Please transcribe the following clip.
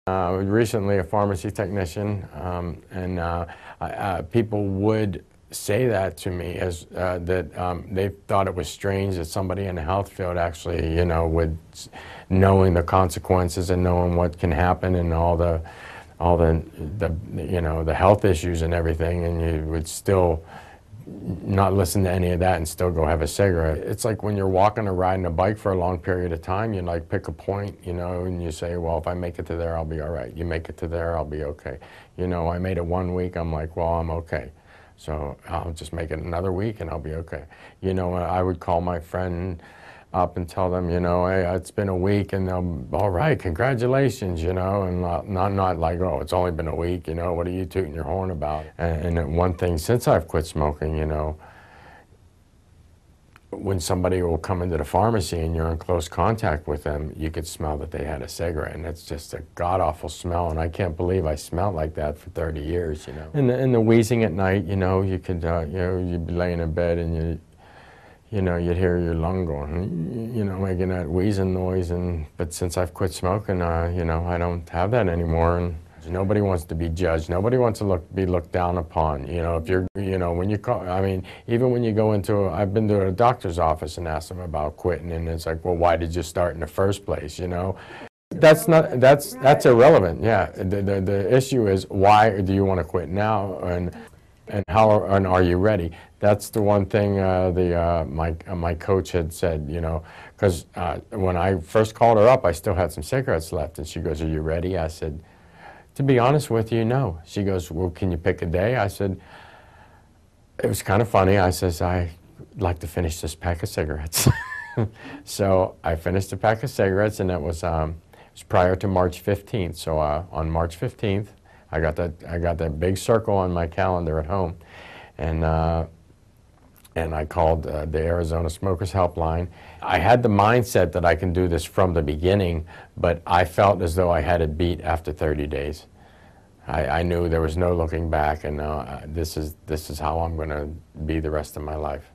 Recently a pharmacy technician, people would say that to me as that they thought it was strange that somebody in the health field actually, would, knowing the consequences and knowing what can happen and all the the health issues and everything, and you would still not listen to any of that and still go have a cigarette. It's like when you're walking or riding a bike for a long period of time, you like pick a point, and you say, well, if I make it to there, I'll be all right. You make it to there, I'll be okay. I made it 1 week, I'm like, well, I'm okay. So I'll just make it another week and I'll be okay. I would call my friend up and tell them, hey, it's been a week, and they'll, all right, congratulations, and not like, oh, it's only been a week, what are you tooting your horn about? And one thing, since I've quit smoking, when somebody will come into the pharmacy and you're in close contact with them, you could smell that they had a cigarette, and it's just a god-awful smell, and I can't believe I smelled like that for 30 years, And the wheezing at night, you could, you'd be laying in bed and you'd hear your lung going, making that wheezing noise. But since I've quit smoking, I don't have that anymore. And nobody wants to be judged. Nobody wants to be looked down upon. If you're, when you call, even when you go into, I've been to a doctor's office and asked them about quitting, and it's like, well, why did you start in the first place? That's irrelevant. Yeah, the issue is, why do you want to quit now, and how, and are you ready? That's the one thing my coach had said, because when I first called her up, I still had some cigarettes left, and she goes, are you ready? I said, to be honest with you, no. She goes, well, can you pick a day? I said, it was kind of funny. I says, I'd like to finish this pack of cigarettes. So I finished the pack of cigarettes, and it was prior to March 15th. So on March 15th, I got that big circle on my calendar at home, and I called the Arizona Smokers Helpline. I had the mindset that I can do this from the beginning, but I felt as though I had it beat after 30 days. I knew there was no looking back, and this is how I'm going to be the rest of my life.